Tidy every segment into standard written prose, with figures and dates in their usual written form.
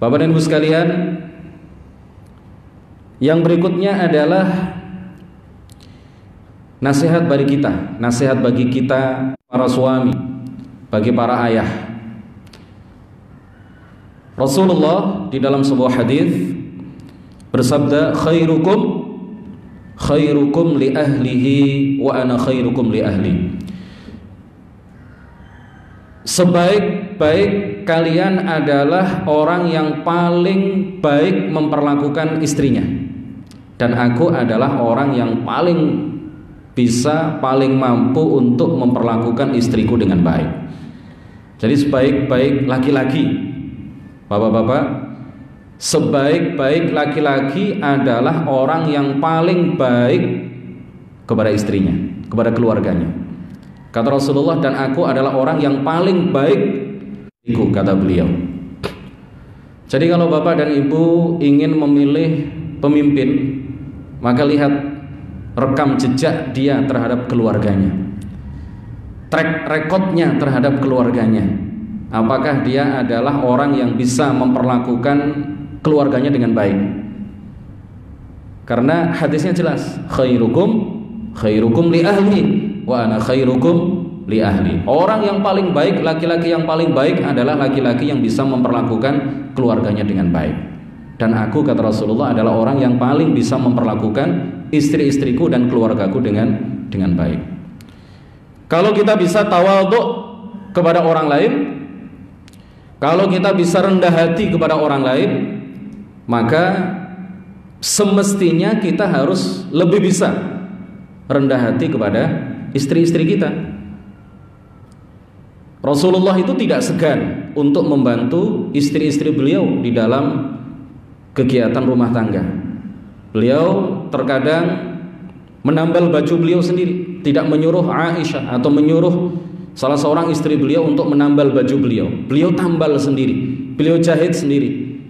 Bapak dan Ibu sekalian, yang berikutnya adalah nasihat bagi kita para suami, bagi para ayah. Rasulullah di dalam sebuah hadis bersabda, khairukum li ahlihi wa ana khairukum li ahli. Sebaik-baik kalian adalah orang yang paling baik memperlakukan istrinya, dan aku adalah orang yang paling bisa, paling mampu untuk memperlakukan istriku dengan baik. Jadi sebaik-baik laki-laki, bapak-bapak, sebaik-baik laki-laki adalah orang yang paling baik kepada istrinya, kepada keluarganya. Kata Rasulullah, dan aku adalah orang yang paling baik, kata beliau. Jadi kalau bapak dan ibu ingin memilih pemimpin, maka lihat rekam jejak dia terhadap keluarganya, track recordnya terhadap keluarganya. Apakah dia adalah orang yang bisa memperlakukan keluarganya dengan baik? Karena hadisnya jelas, khairukum li ahli wa ana khairukum li ahli. Orang yang paling baik, laki-laki yang paling baik adalah laki-laki yang bisa memperlakukan keluarganya dengan baik. Dan aku, kata Rasulullah, adalah orang yang paling bisa memperlakukan istri-istriku dan keluargaku dengan baik. Kalau kita bisa tawadhu kepada orang lain, kalau kita bisa rendah hati kepada orang lain, maka semestinya kita harus lebih bisa rendah hati kepada istri-istri kita. Rasulullah itu tidak segan untuk membantu istri-istri beliau di dalam kegiatan rumah tangga. Beliau terkadang menambal baju beliau sendiri, tidak menyuruh Aisyah atau menyuruh salah seorang istri beliau untuk menambal baju beliau. Beliau tambal sendiri, beliau jahit sendiri.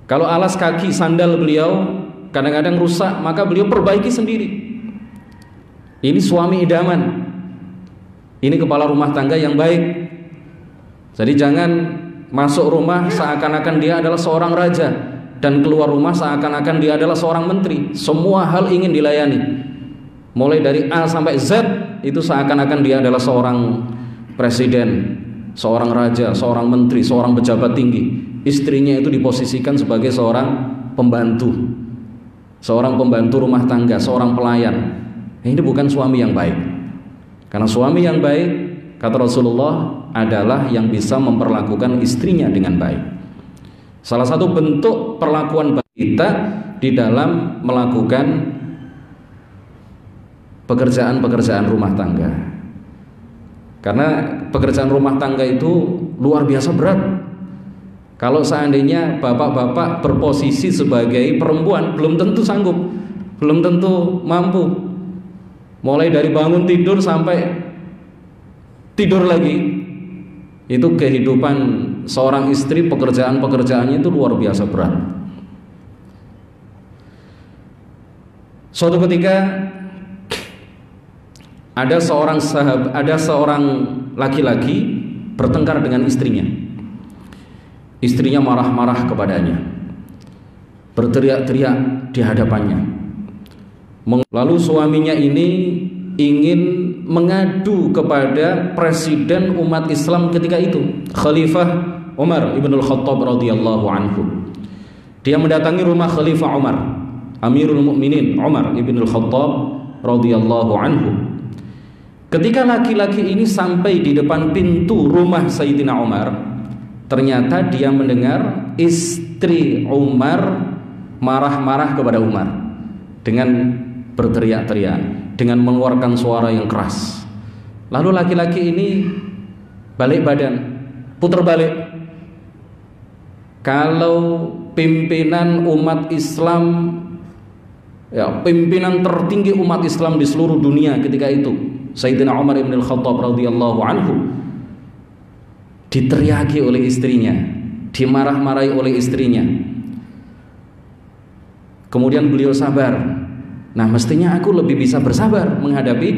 Kalau alas kaki sandal beliau kadang-kadang rusak, maka beliau perbaiki sendiri. Ini suami idaman, ini kepala rumah tangga yang baik. Jadi jangan masuk rumah seakan-akan dia adalah seorang raja, dan keluar rumah seakan-akan dia adalah seorang menteri. Semua hal ingin dilayani, mulai dari A sampai Z itu seakan-akan dia adalah seorang presiden, seorang raja, seorang menteri, seorang pejabat tinggi. Istrinya itu diposisikan sebagai seorang pembantu rumah tangga, seorang pelayan. Ini bukan suami yang baik. Karena suami yang baik, kata Rasulullah, adalah yang bisa memperlakukan istrinya dengan baik. Salah satu bentuk perlakuan baik kita di dalam melakukan pekerjaan-pekerjaan rumah tangga. Karena pekerjaan rumah tangga itu luar biasa berat. Kalau seandainya bapak-bapak berposisi sebagai perempuan, belum tentu sanggup, belum tentu mampu. Mulai dari bangun tidur sampai tidur lagi, itu kehidupan seorang istri, pekerjaan-pekerjaannya itu luar biasa berat. Suatu ketika ada seorang laki-laki bertengkar dengan istrinya. Istrinya marah-marah kepadanya, berteriak-teriak di hadapannya. Lalu suaminya ini ingin mengadu kepada presiden umat Islam ketika itu, Khalifah Umar ibnul Khattab radhiyallahu anhu. Dia mendatangi rumah Khalifah Umar, Amirul Mukminin Umar ibnul Khattab radhiyallahu anhu. Ketika laki-laki ini sampai di depan pintu rumah Sayyidina Umar, ternyata dia mendengar istri Umar marah-marah kepada Umar dengan berteriak-teriak, dengan mengeluarkan suara yang keras. Lalu laki-laki ini balik badan, putar balik. Kalau pimpinan umat Islam, ya, pimpinan tertinggi umat Islam di seluruh dunia ketika itu, Sayyidina Umar ibn al-Khattab radhiyallahu anhu, diteriaki oleh istrinya, dimarah-marahi oleh istrinya, kemudian beliau sabar. Nah, mestinya aku lebih bisa bersabar menghadapi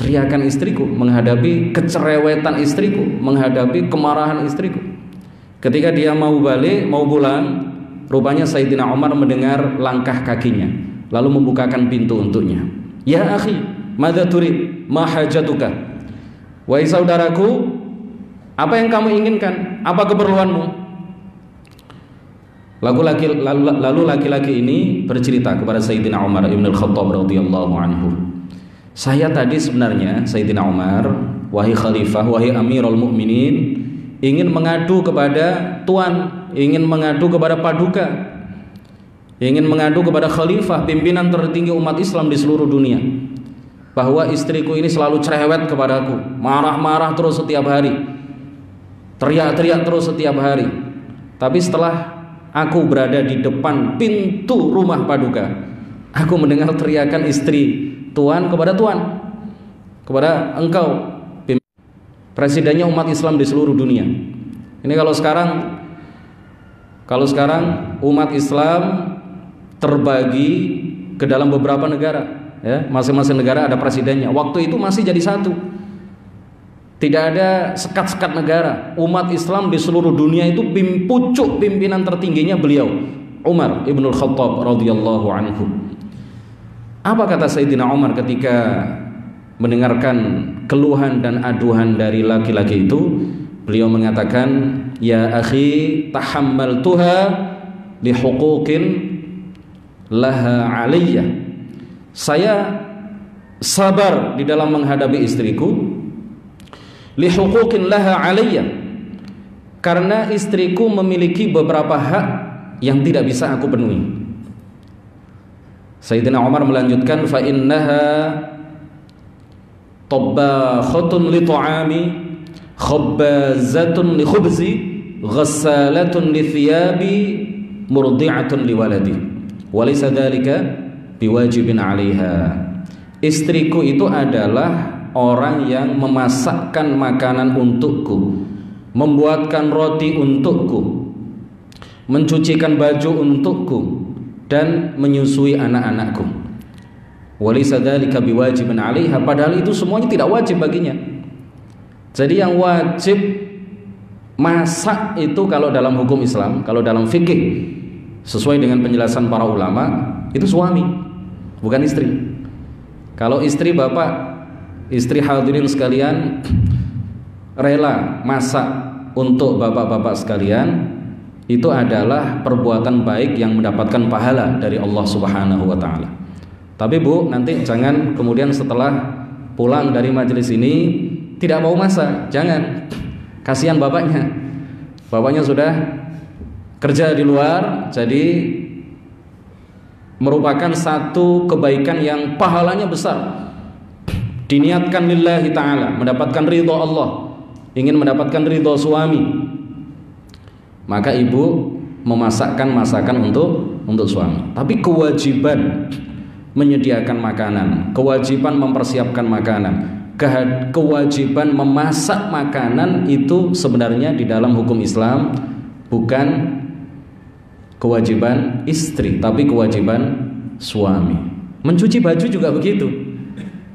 teriakan istriku, menghadapi kecerewetan istriku, menghadapi kemarahan istriku. Ketika dia mau balik, mau pulang, rupanya Sayyidina Umar mendengar langkah kakinya, lalu membukakan pintu untuknya. Ya akhi, madza turid? Ma hajatuka? Wahai saudaraku, apa yang kamu inginkan? Apa keperluanmu? Lalu laki-laki ini bercerita kepada Sayyidina Umar ibn al-Khattab radhiyallahu anhu. Saya tadi sebenarnya, Sayyidina Umar, wahai khalifah, wahai amirul mukminin, ingin mengadu kepada tuan, ingin mengadu kepada paduka, ingin mengadu kepada khalifah, pimpinan tertinggi umat Islam di seluruh dunia, bahwa istriku ini selalu cerewet kepadaku, marah-marah terus setiap hari, teriak-teriak terus setiap hari. Tapi setelah aku berada di depan pintu rumah paduka, aku mendengar teriakan istri tuan kepada tuan, kepada engkau, presidennya umat Islam di seluruh dunia. Ini kalau sekarang umat Islam terbagi ke dalam beberapa negara, ya, masing-masing negara ada presidennya. Waktu itu masih jadi satu, tidak ada sekat-sekat negara. Umat Islam di seluruh dunia itu pucuk pimpinan tertingginya beliau, Umar ibnul Khattab radhiyallahu anhu. Apa kata Sayyidina Umar ketika mendengarkan keluhan dan aduhan dari laki-laki itu? Beliau mengatakan, ya akhi, tahammaltuha li huquqin laha alayya. Saya sabar di dalam menghadapi istriku, li huquqin laha alayya, karena istriku memiliki beberapa hak yang tidak bisa aku penuhi. Sayyidina Umar melanjutkan, fa innaha tabbakhatun li ta'ami, khabbazatun li khubzi, ghassalatun li thiyabi, murdi'atun li waladi, walaysa dhalika biwajibin 'alaiha. Istriku itu adalah orang yang memasakkan makanan untukku, membuatkan roti untukku, mencucikan baju untukku, dan menyusui anak-anakku. Walaysa dzalika biwajibin 'alaiha, padahal itu semuanya tidak wajib baginya. Jadi yang wajib masak itu kalau dalam hukum Islam, kalau dalam fikih sesuai dengan penjelasan para ulama, itu suami, bukan istri. Kalau istri, bapak, istri hadirin sekalian, rela masak untuk bapak-bapak sekalian, itu adalah perbuatan baik yang mendapatkan pahala dari Allah Subhanahu wa ta'ala. Tapi Bu, nanti jangan kemudian setelah pulang dari majelis ini tidak mau masak, jangan. Kasihan bapaknya. Bapaknya sudah kerja di luar, jadi merupakan satu kebaikan yang pahalanya besar. Diniatkan lillahi ta'ala, mendapatkan ridho Allah, ingin mendapatkan ridho suami, maka ibu memasakkan masakan untuk suami. Tapi kewajiban menyediakan makanan, kewajiban mempersiapkan makanan, kewajiban memasak makanan itu sebenarnya di dalam hukum Islam bukan kewajiban istri, tapi kewajiban suami. Mencuci baju juga begitu.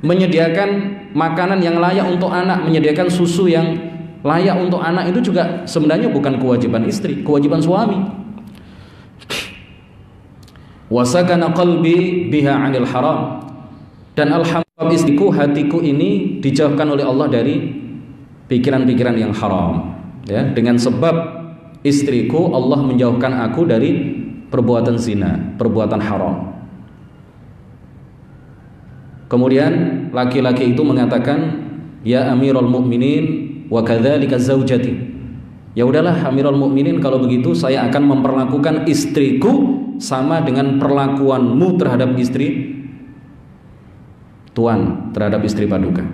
Menyediakan makanan yang layak untuk anak, menyediakan susu yang layak untuk anak itu juga sebenarnya bukan kewajiban istri, kewajiban suami. Wasakana qalbi biha 'anil haram, dan alhamdulillah istriku, hatiku ini dijauhkan oleh Allah dari pikiran-pikiran yang haram, ya. Dengan sebab istriku Allah menjauhkan aku dari perbuatan zina, perbuatan haram. Kemudian laki-laki itu mengatakan, ya Amirul Mukminin, wa kadzalika zaujati. Ya udahlah Amirul Mukminin, kalau begitu saya akan memperlakukan istriku sama dengan perlakuanmu terhadap istri tuan, terhadap istri paduka.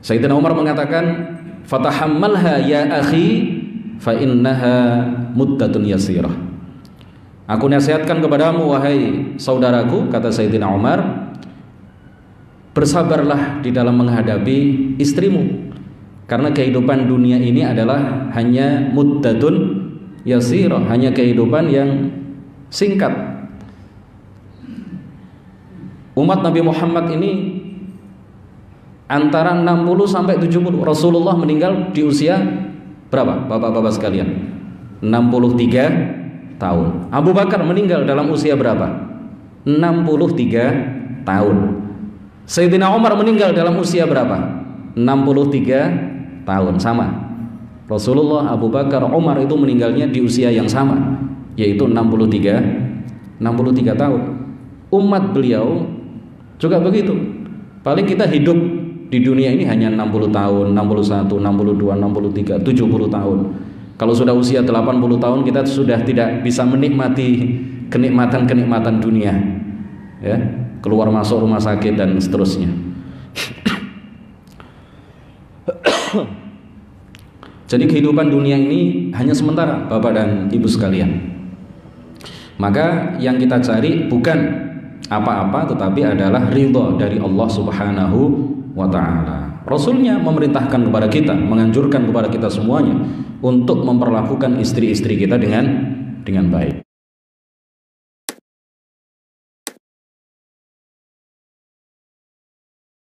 Sayyidina Umar mengatakan, fatahammalha ya akhi fa innaha muddatun yasirah. Aku nasihatkan kepadamu wahai saudaraku, kata Sayyidina Umar, bersabarlah di dalam menghadapi istrimu, karena kehidupan dunia ini adalah hanya muddatun yasirah, hanya kehidupan yang singkat. Umat Nabi Muhammad ini antara 60 sampai 70. Rasulullah meninggal di usia Berapa bapak-bapak sekalian? 63 tahun. Abu Bakar meninggal dalam usia berapa? 63 tahun. Sayyidina Umar meninggal dalam usia berapa? 63 tahun. Sama. Rasulullah, Abu Bakar, Umar itu meninggalnya di usia yang sama, yaitu 63 tahun. Umat beliau juga begitu. Paling kita hidup di dunia ini hanya 60 tahun, 61, 62, 63, 70 tahun. Kalau sudah usia 80 tahun kita sudah tidak bisa menikmati kenikmatan-kenikmatan dunia. Ya, keluar masuk rumah sakit dan seterusnya. Jadi kehidupan dunia ini hanya sementara, Bapak dan Ibu sekalian. Maka yang kita cari bukan apa-apa, tetapi adalah ridha dari Allah Subhanahu wa ta'ala. Rasulnya memerintahkan kepada kita, menganjurkan kepada kita semuanya untuk memperlakukan istri-istri kita dengan baik.